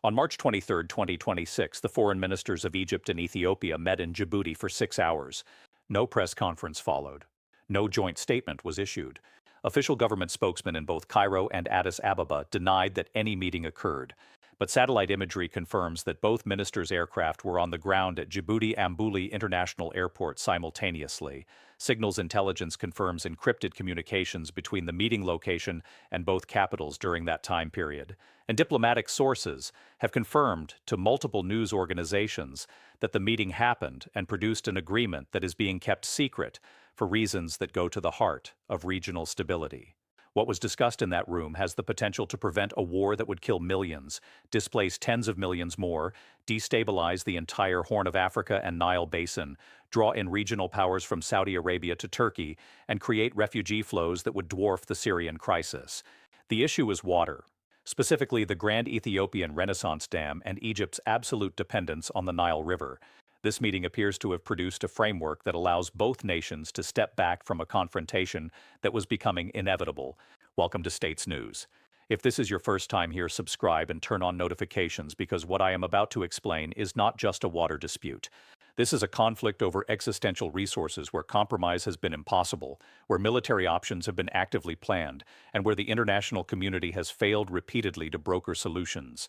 On March 23, 2026, the foreign ministers of Egypt and Ethiopia met in Djibouti for 6 hours. No press conference followed. No joint statement was issued. Official government spokesmen in both Cairo and Addis Ababa denied that any meeting occurred. But satellite imagery confirms that both ministers' aircraft were on the ground at Djibouti Ambouli International Airport simultaneously. Signals intelligence confirms encrypted communications between the meeting location and both capitals during that time period. And diplomatic sources have confirmed to multiple news organizations that the meeting happened and produced an agreement that is being kept secret for reasons that go to the heart of regional stability. What was discussed in that room has the potential to prevent a war that would kill millions, displace tens of millions more, destabilize the entire Horn of Africa and Nile basin, draw in regional powers from Saudi Arabia to Turkey, and create refugee flows that would dwarf the Syrian crisis. The issue is water, specifically the Grand Ethiopian Renaissance Dam and Egypt's absolute dependence on the Nile River. This meeting appears to have produced a framework that allows both nations to step back from a confrontation that was becoming inevitable. Welcome to States News. If this is your first time here, subscribe and turn on notifications because what I am about to explain is not just a water dispute. This is a conflict over existential resources where compromise has been impossible, where military options have been actively planned, and where the international community has failed repeatedly to broker solutions.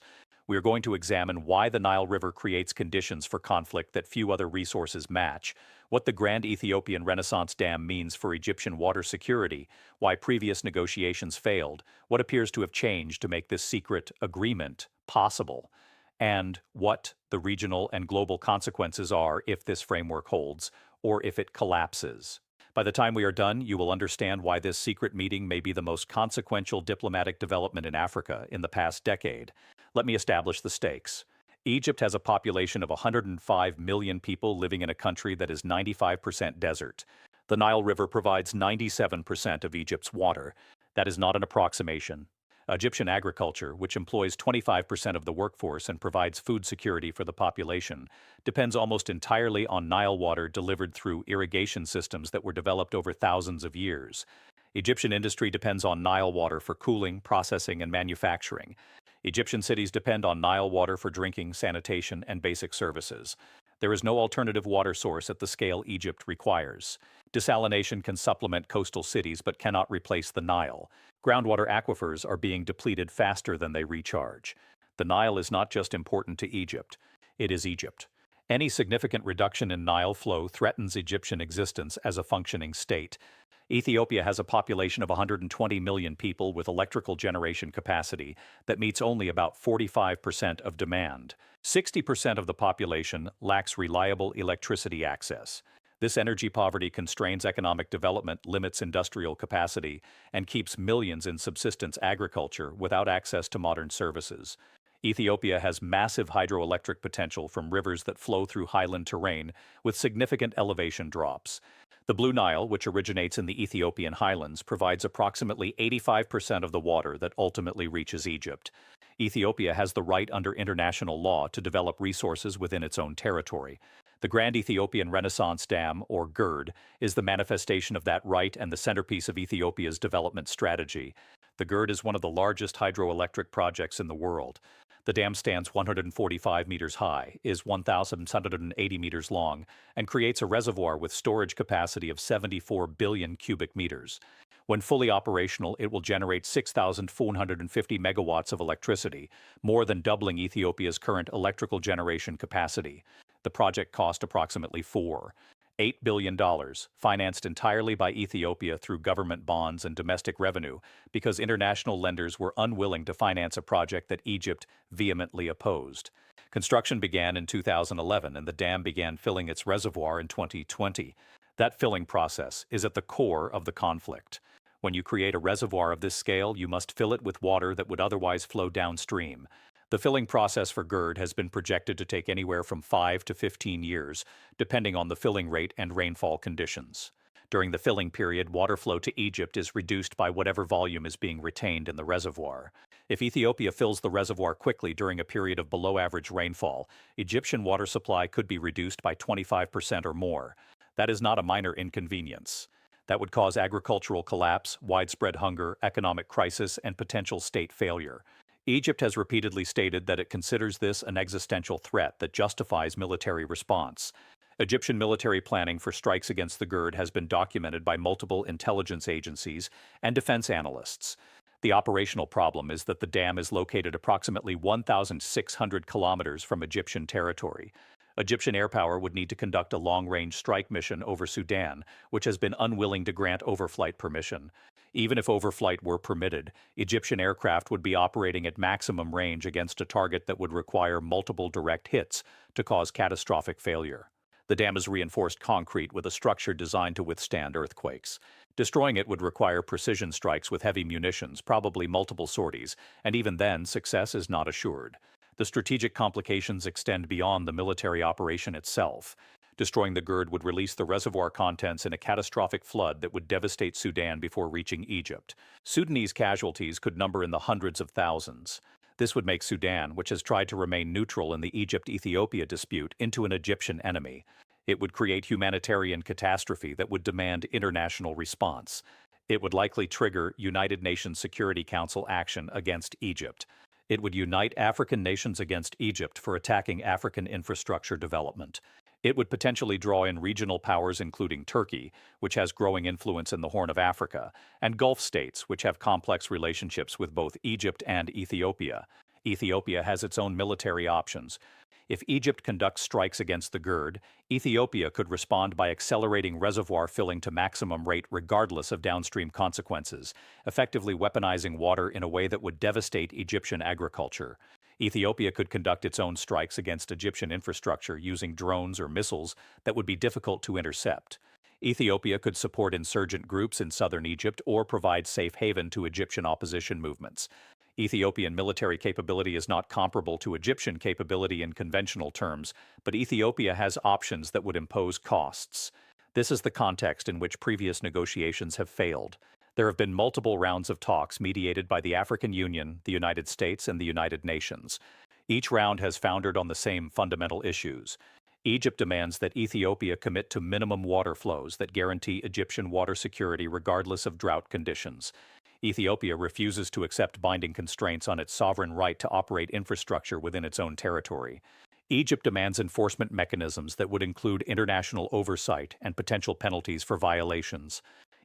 We are going to examine why the Nile River creates conditions for conflict that few other resources match, what the Grand Ethiopian Renaissance Dam means for Egyptian water security, why previous negotiations failed, what appears to have changed to make this secret agreement possible, and what the regional and global consequences are if this framework holds or if it collapses. By the time we are done, you will understand why this secret meeting may be the most consequential diplomatic development in Africa in the past decade. Let me establish the stakes. Egypt has a population of 105 million people living in a country that is 95% desert. The Nile River provides 97% of Egypt's water. That is not an approximation. Egyptian agriculture, which employs 25% of the workforce and provides food security for the population, depends almost entirely on Nile water delivered through irrigation systems that were developed over thousands of years. Egyptian industry depends on Nile water for cooling, processing, and manufacturing. Egyptian cities depend on Nile water for drinking, sanitation, and basic services. There is no alternative water source at the scale Egypt requires. Desalination can supplement coastal cities but cannot replace the Nile. Groundwater aquifers are being depleted faster than they recharge. The Nile is not just important to Egypt, it is Egypt. Any significant reduction in Nile flow threatens Egyptian existence as a functioning state. Ethiopia has a population of 120 million people with electrical generation capacity that meets only about 45% of demand. 60% of the population lacks reliable electricity access. This energy poverty constrains economic development, limits industrial capacity, and keeps millions in subsistence agriculture without access to modern services. Ethiopia has massive hydroelectric potential from rivers that flow through highland terrain with significant elevation drops. The Blue Nile, which originates in the Ethiopian highlands, provides approximately 85% of the water that ultimately reaches Egypt. Ethiopia has the right under international law to develop resources within its own territory. The Grand Ethiopian Renaissance Dam, or GERD, is the manifestation of that right and the centerpiece of Ethiopia's development strategy. The GERD is one of the largest hydroelectric projects in the world. The dam stands 145 meters high, is 1,780 meters long, and creates a reservoir with storage capacity of 74 billion cubic meters. When fully operational, it will generate 6,450 megawatts of electricity, more than doubling Ethiopia's current electrical generation capacity. The project cost approximately $8 billion, financed entirely by Ethiopia through government bonds and domestic revenue, because international lenders were unwilling to finance a project that Egypt vehemently opposed. Construction began in 2011 and the dam began filling its reservoir in 2020. That filling process is at the core of the conflict. When you create a reservoir of this scale, you must fill it with water that would otherwise flow downstream. The filling process for GERD has been projected to take anywhere from 5 to 15 years, depending on the filling rate and rainfall conditions. During the filling period, water flow to Egypt is reduced by whatever volume is being retained in the reservoir. If Ethiopia fills the reservoir quickly during a period of below-average rainfall, Egyptian water supply could be reduced by 25% or more. That is not a minor inconvenience. That would cause agricultural collapse, widespread hunger, economic crisis, and potential state failure. Egypt has repeatedly stated that it considers this an existential threat that justifies military response. Egyptian military planning for strikes against the GERD has been documented by multiple intelligence agencies and defense analysts. The operational problem is that the dam is located approximately 1,600 kilometers from Egyptian territory. Egyptian air power would need to conduct a long-range strike mission over Sudan, which has been unwilling to grant overflight permission. Even if overflight were permitted, Egyptian aircraft would be operating at maximum range against a target that would require multiple direct hits to cause catastrophic failure. The dam is reinforced concrete with a structure designed to withstand earthquakes. Destroying it would require precision strikes with heavy munitions, probably multiple sorties, and even then, success is not assured. The strategic complications extend beyond the military operation itself. Destroying the GERD would release the reservoir contents in a catastrophic flood that would devastate Sudan before reaching Egypt. Sudanese casualties could number in the hundreds of thousands. This would make Sudan, which has tried to remain neutral in the Egypt-Ethiopia dispute, into an Egyptian enemy. It would create humanitarian catastrophe that would demand international response. It would likely trigger United Nations Security Council action against Egypt. It would unite African nations against Egypt for attacking African infrastructure development. It would potentially draw in regional powers including Turkey, which has growing influence in the Horn of Africa, and Gulf states, which have complex relationships with both Egypt and Ethiopia. Ethiopia has its own military options. If Egypt conducts strikes against the GERD, Ethiopia could respond by accelerating reservoir filling to maximum rate regardless of downstream consequences, effectively weaponizing water in a way that would devastate Egyptian agriculture. Ethiopia could conduct its own strikes against Egyptian infrastructure using drones or missiles that would be difficult to intercept. Ethiopia could support insurgent groups in southern Egypt or provide safe haven to Egyptian opposition movements. Ethiopian military capability is not comparable to Egyptian capability in conventional terms, but Ethiopia has options that would impose costs. This is the context in which previous negotiations have failed. There have been multiple rounds of talks mediated by the African Union, the United States, and the United Nations. Each round has foundered on the same fundamental issues. Egypt demands that Ethiopia commit to minimum water flows that guarantee Egyptian water security regardless of drought conditions. Ethiopia refuses to accept binding constraints on its sovereign right to operate infrastructure within its own territory. Egypt demands enforcement mechanisms that would include international oversight and potential penalties for violations.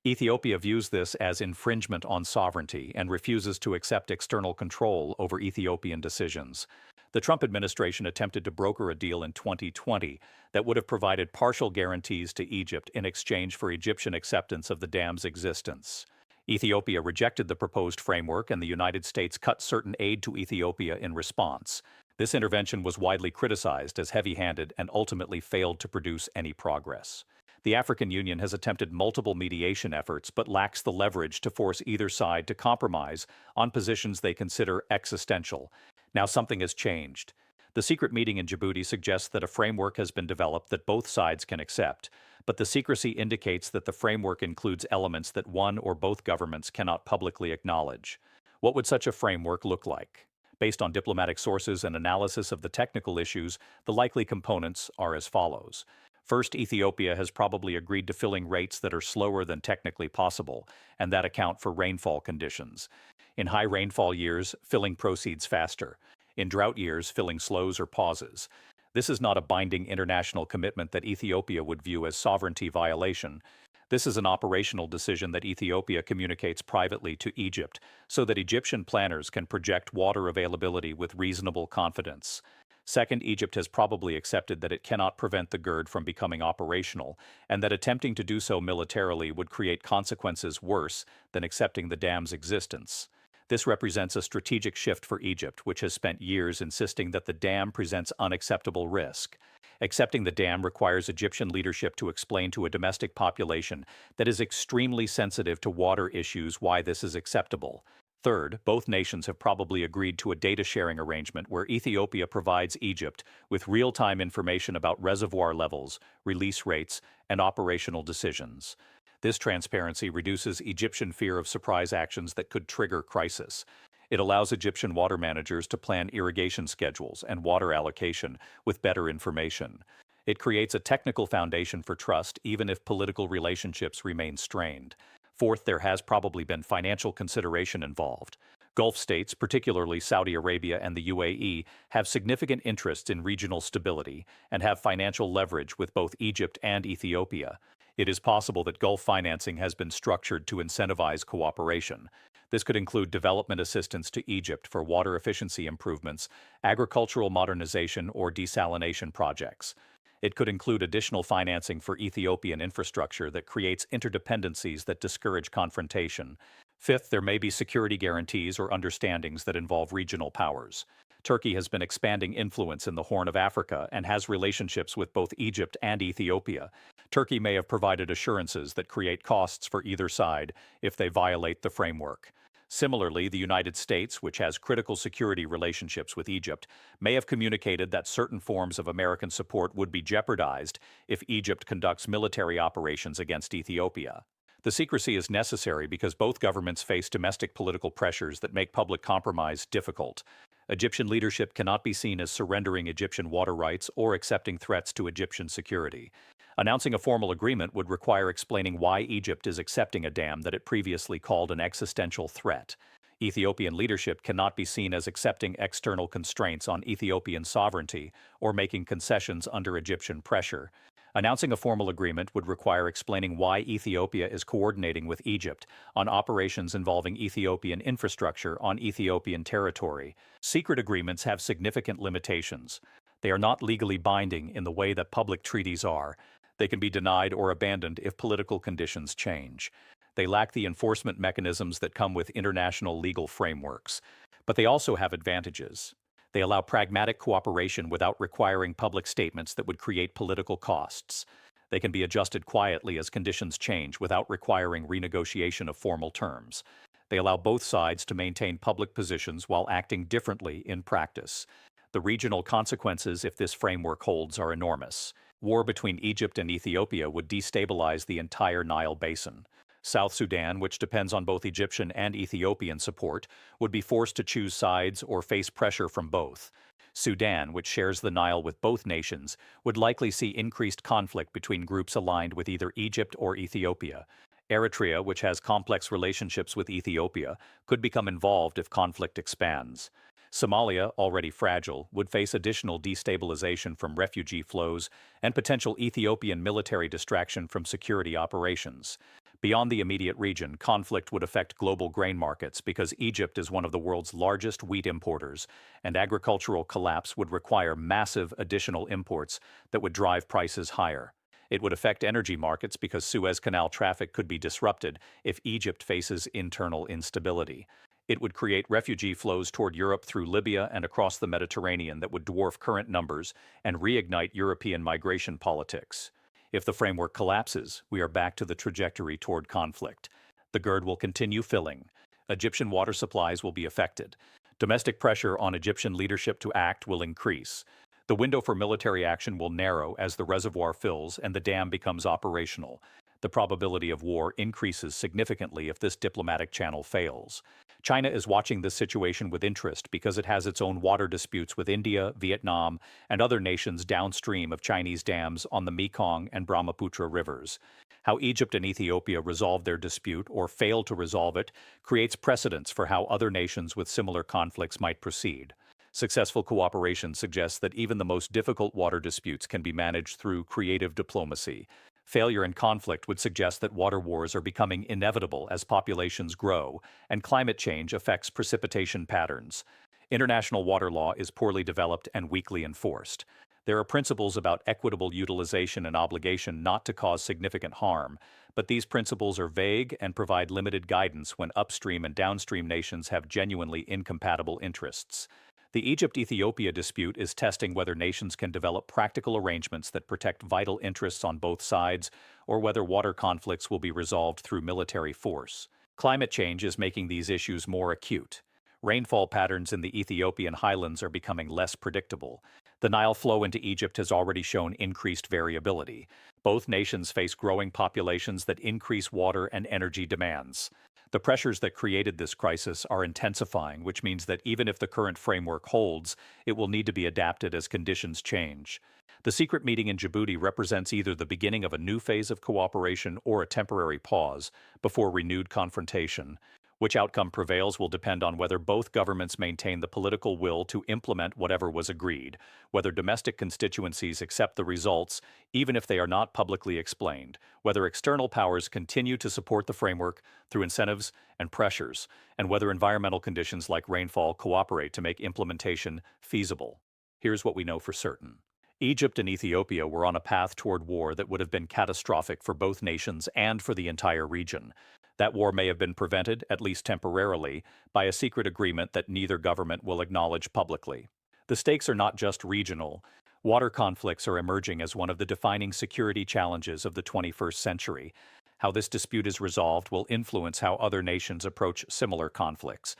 Ethiopia views this as infringement on sovereignty and refuses to accept external control over Ethiopian decisions. The Trump administration attempted to broker a deal in 2020 that would have provided partial guarantees to Egypt in exchange for Egyptian acceptance of the dam's existence. Ethiopia rejected the proposed framework, and the United States cut certain aid to Ethiopia in response. This intervention was widely criticized as heavy-handed and ultimately failed to produce any progress. The African Union has attempted multiple mediation efforts but lacks the leverage to force either side to compromise on positions they consider existential. Now something has changed. The secret meeting in Djibouti suggests that a framework has been developed that both sides can accept, but the secrecy indicates that the framework includes elements that one or both governments cannot publicly acknowledge. What would such a framework look like? Based on diplomatic sources and analysis of the technical issues, the likely components are as follows. First, Ethiopia has probably agreed to filling rates that are slower than technically possible, and that account for rainfall conditions. In high rainfall years, filling proceeds faster. In drought years, filling slows or pauses. This is not a binding international commitment that Ethiopia would view as sovereignty violation. This is an operational decision that Ethiopia communicates privately to Egypt so that Egyptian planners can project water availability with reasonable confidence. Second, Egypt has probably accepted that it cannot prevent the GERD from becoming operational, and that attempting to do so militarily would create consequences worse than accepting the dam's existence. This represents a strategic shift for Egypt, which has spent years insisting that the dam presents unacceptable risk. Accepting the dam requires Egyptian leadership to explain to a domestic population that is extremely sensitive to water issues why this is acceptable. Third, both nations have probably agreed to a data-sharing arrangement where Ethiopia provides Egypt with real-time information about reservoir levels, release rates, and operational decisions. This transparency reduces Egyptian fear of surprise actions that could trigger crisis. It allows Egyptian water managers to plan irrigation schedules and water allocation with better information. It creates a technical foundation for trust even if political relationships remain strained. Fourth, there has probably been financial consideration involved. Gulf states, particularly Saudi Arabia and the UAE, have significant interests in regional stability and have financial leverage with both Egypt and Ethiopia. It is possible that Gulf financing has been structured to incentivize cooperation. This could include development assistance to Egypt for water efficiency improvements, agricultural modernization, or desalination projects. It could include additional financing for Ethiopian infrastructure that creates interdependencies that discourage confrontation. Fifth, there may be security guarantees or understandings that involve regional powers. Turkey has been expanding influence in the Horn of Africa and has relationships with both Egypt and Ethiopia. Turkey may have provided assurances that create costs for either side if they violate the framework. Similarly, the United States, which has critical security relationships with Egypt, may have communicated that certain forms of American support would be jeopardized if Egypt conducts military operations against Ethiopia. The secrecy is necessary because both governments face domestic political pressures that make public compromise difficult. Egyptian leadership cannot be seen as surrendering Egyptian water rights or accepting threats to Egyptian security. Announcing a formal agreement would require explaining why Egypt is accepting a dam that it previously called an existential threat. Ethiopian leadership cannot be seen as accepting external constraints on Ethiopian sovereignty or making concessions under Egyptian pressure. Announcing a formal agreement would require explaining why Ethiopia is coordinating with Egypt on operations involving Ethiopian infrastructure on Ethiopian territory. Secret agreements have significant limitations. They are not legally binding in the way that public treaties are. They can be denied or abandoned if political conditions change. They lack the enforcement mechanisms that come with international legal frameworks. But they also have advantages. They allow pragmatic cooperation without requiring public statements that would create political costs. They can be adjusted quietly as conditions change without requiring renegotiation of formal terms. They allow both sides to maintain public positions while acting differently in practice. The regional consequences if this framework holds are enormous. War between Egypt and Ethiopia would destabilize the entire Nile basin. South Sudan, which depends on both Egyptian and Ethiopian support, would be forced to choose sides or face pressure from both. Sudan, which shares the Nile with both nations, would likely see increased conflict between groups aligned with either Egypt or Ethiopia. Eritrea, which has complex relationships with Ethiopia, could become involved if conflict expands. Somalia, already fragile, would face additional destabilization from refugee flows and potential Ethiopian military distraction from security operations. Beyond the immediate region, conflict would affect global grain markets because Egypt is one of the world's largest wheat importers, and agricultural collapse would require massive additional imports that would drive prices higher. It would affect energy markets because Suez Canal traffic could be disrupted if Egypt faces internal instability. It would create refugee flows toward Europe through Libya and across the Mediterranean that would dwarf current numbers and reignite European migration politics. If the framework collapses, we are back to the trajectory toward conflict. The GERD will continue filling. Egyptian water supplies will be affected. Domestic pressure on Egyptian leadership to act will increase. The window for military action will narrow as the reservoir fills and the dam becomes operational. The probability of war increases significantly if this diplomatic channel fails. China is watching this situation with interest because it has its own water disputes with India, Vietnam, and other nations downstream of Chinese dams on the Mekong and Brahmaputra rivers. How Egypt and Ethiopia resolve their dispute or fail to resolve it creates precedents for how other nations with similar conflicts might proceed. Successful cooperation suggests that even the most difficult water disputes can be managed through creative diplomacy. Failure in conflict would suggest that water wars are becoming inevitable as populations grow, and climate change affects precipitation patterns. International water law is poorly developed and weakly enforced. There are principles about equitable utilization and obligation not to cause significant harm, but these principles are vague and provide limited guidance when upstream and downstream nations have genuinely incompatible interests. The Egypt-Ethiopia dispute is testing whether nations can develop practical arrangements that protect vital interests on both sides, or whether water conflicts will be resolved through military force. Climate change is making these issues more acute. Rainfall patterns in the Ethiopian highlands are becoming less predictable. The Nile flow into Egypt has already shown increased variability. Both nations face growing populations that increase water and energy demands. The pressures that created this crisis are intensifying, which means that even if the current framework holds, it will need to be adapted as conditions change. The secret meeting in Djibouti represents either the beginning of a new phase of cooperation or a temporary pause before renewed confrontation. Which outcome prevails will depend on whether both governments maintain the political will to implement whatever was agreed, whether domestic constituencies accept the results, even if they are not publicly explained, whether external powers continue to support the framework through incentives and pressures, and whether environmental conditions like rainfall cooperate to make implementation feasible. Here's what we know for certain. Egypt and Ethiopia were on a path toward war that would have been catastrophic for both nations and for the entire region. That war may have been prevented, at least temporarily, by a secret agreement that neither government will acknowledge publicly. The stakes are not just regional. Water conflicts are emerging as one of the defining security challenges of the 21st century. How this dispute is resolved will influence how other nations approach similar conflicts.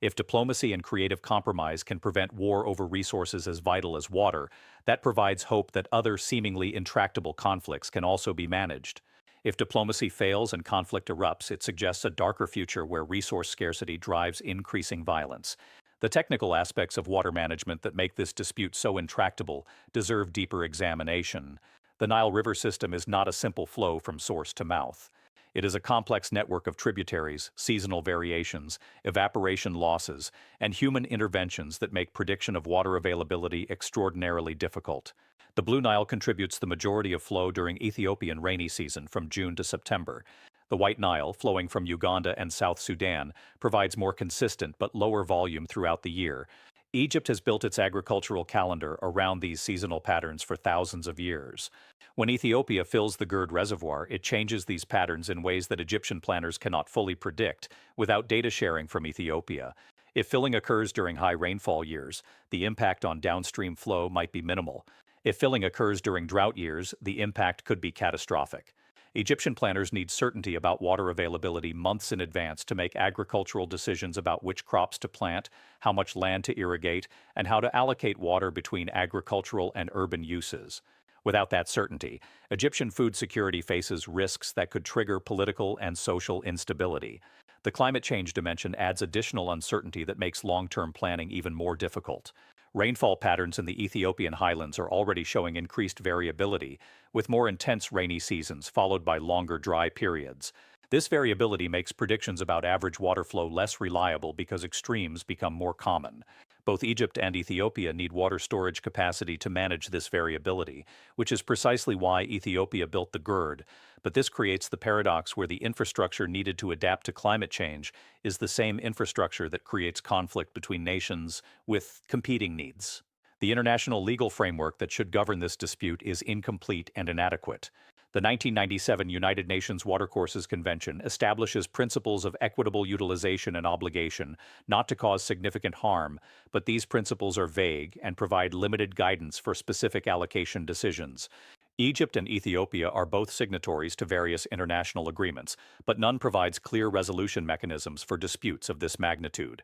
If diplomacy and creative compromise can prevent war over resources as vital as water, that provides hope that other seemingly intractable conflicts can also be managed. If diplomacy fails and conflict erupts, it suggests a darker future where resource scarcity drives increasing violence. The technical aspects of water management that make this dispute so intractable deserve deeper examination. The Nile River system is not a simple flow from source to mouth. It is a complex network of tributaries, seasonal variations, evaporation losses, and human interventions that make prediction of water availability extraordinarily difficult. The Blue Nile contributes the majority of flow during Ethiopian rainy season from June to September. The White Nile, flowing from Uganda and South Sudan, provides more consistent but lower volume throughout the year. Egypt has built its agricultural calendar around these seasonal patterns for thousands of years. When Ethiopia fills the GERD reservoir, it changes these patterns in ways that Egyptian planners cannot fully predict without data sharing from Ethiopia. If filling occurs during high rainfall years, the impact on downstream flow might be minimal. If filling occurs during drought years, the impact could be catastrophic. Egyptian planners need certainty about water availability months in advance to make agricultural decisions about which crops to plant, how much land to irrigate, and how to allocate water between agricultural and urban uses. Without that certainty, Egyptian food security faces risks that could trigger political and social instability. The climate change dimension adds additional uncertainty that makes long-term planning even more difficult. Rainfall patterns in the Ethiopian highlands are already showing increased variability, with more intense rainy seasons followed by longer dry periods. This variability makes predictions about average water flow less reliable because extremes become more common. Both Egypt and Ethiopia need water storage capacity to manage this variability, which is precisely why Ethiopia built the GERD. But this creates the paradox where the infrastructure needed to adapt to climate change is the same infrastructure that creates conflict between nations with competing needs. The international legal framework that should govern this dispute is incomplete and inadequate. The 1997 United Nations Watercourses Convention establishes principles of equitable utilization and obligation not to cause significant harm, but these principles are vague and provide limited guidance for specific allocation decisions. Egypt and Ethiopia are both signatories to various international agreements, but none provides clear resolution mechanisms for disputes of this magnitude.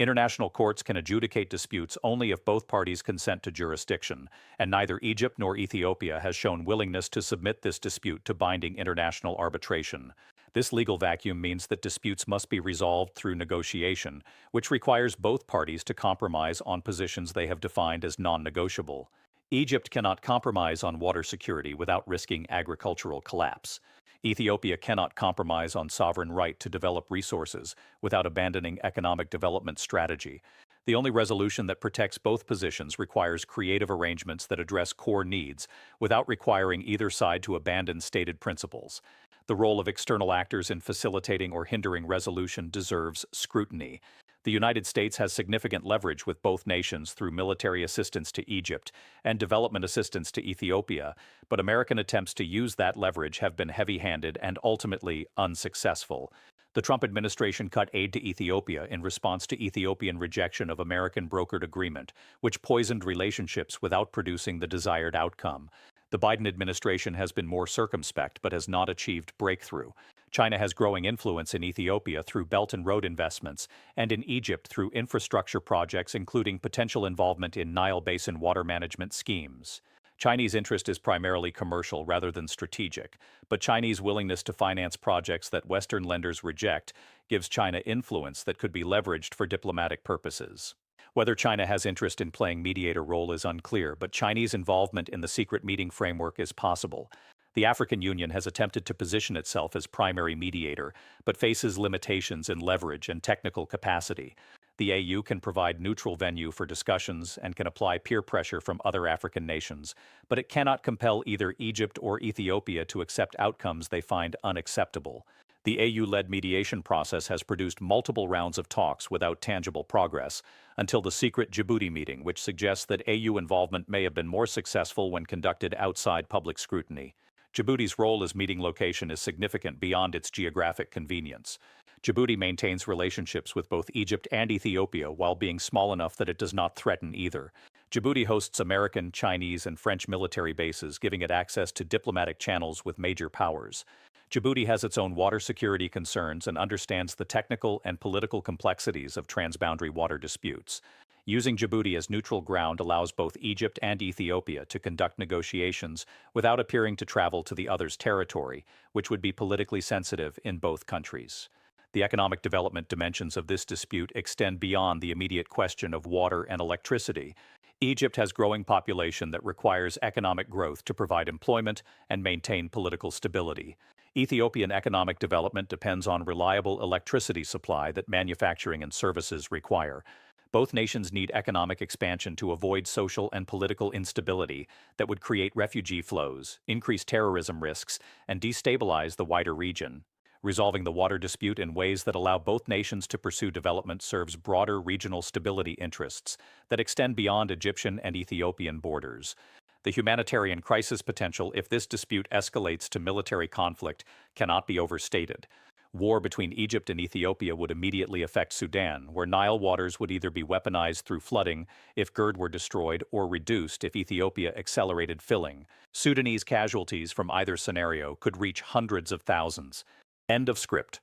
International courts can adjudicate disputes only if both parties consent to jurisdiction, and neither Egypt nor Ethiopia has shown willingness to submit this dispute to binding international arbitration. This legal vacuum means that disputes must be resolved through negotiation, which requires both parties to compromise on positions they have defined as non-negotiable. Egypt cannot compromise on water security without risking agricultural collapse. Ethiopia cannot compromise on sovereign right to develop resources without abandoning economic development strategy. The only resolution that protects both positions requires creative arrangements that address core needs without requiring either side to abandon stated principles. The role of external actors in facilitating or hindering resolution deserves scrutiny. The United States has significant leverage with both nations through military assistance to Egypt and development assistance to Ethiopia, but American attempts to use that leverage have been heavy-handed and ultimately unsuccessful. The Trump administration cut aid to Ethiopia in response to Ethiopian rejection of American brokered agreement, which poisoned relationships without producing the desired outcome. The Biden administration has been more circumspect but has not achieved breakthrough. China has growing influence in Ethiopia through Belt and Road investments, and in Egypt through infrastructure projects including potential involvement in Nile Basin water management schemes. Chinese interest is primarily commercial rather than strategic, but Chinese willingness to finance projects that Western lenders reject gives China influence that could be leveraged for diplomatic purposes. Whether China has interest in playing mediator role is unclear, but Chinese involvement in the secret meeting framework is possible. The African Union has attempted to position itself as primary mediator, but faces limitations in leverage and technical capacity. The AU can provide neutral venue for discussions and can apply peer pressure from other African nations, but it cannot compel either Egypt or Ethiopia to accept outcomes they find unacceptable. The AU-led mediation process has produced multiple rounds of talks without tangible progress, until the secret Djibouti meeting, which suggests that AU involvement may have been more successful when conducted outside public scrutiny. Djibouti's role as meeting location is significant beyond its geographic convenience. Djibouti maintains relationships with both Egypt and Ethiopia while being small enough that it does not threaten either. Djibouti hosts American, Chinese, and French military bases, giving it access to diplomatic channels with major powers. Djibouti has its own water security concerns and understands the technical and political complexities of transboundary water disputes. Using Djibouti as neutral ground allows both Egypt and Ethiopia to conduct negotiations without appearing to travel to the other's territory, which would be politically sensitive in both countries. The economic development dimensions of this dispute extend beyond the immediate question of water and electricity. Egypt has growing population that requires economic growth to provide employment and maintain political stability. Ethiopian economic development depends on reliable electricity supply that manufacturing and services require. Both nations need economic expansion to avoid social and political instability that would create refugee flows, increase terrorism risks, and destabilize the wider region. Resolving the water dispute in ways that allow both nations to pursue development serves broader regional stability interests that extend beyond Egyptian and Ethiopian borders. The humanitarian crisis potential if this dispute escalates to military conflict cannot be overstated. War between Egypt and Ethiopia would immediately affect Sudan, where Nile waters would either be weaponized through flooding if GERD were destroyed or reduced if Ethiopia accelerated filling. Sudanese casualties from either scenario could reach hundreds of thousands. End of script.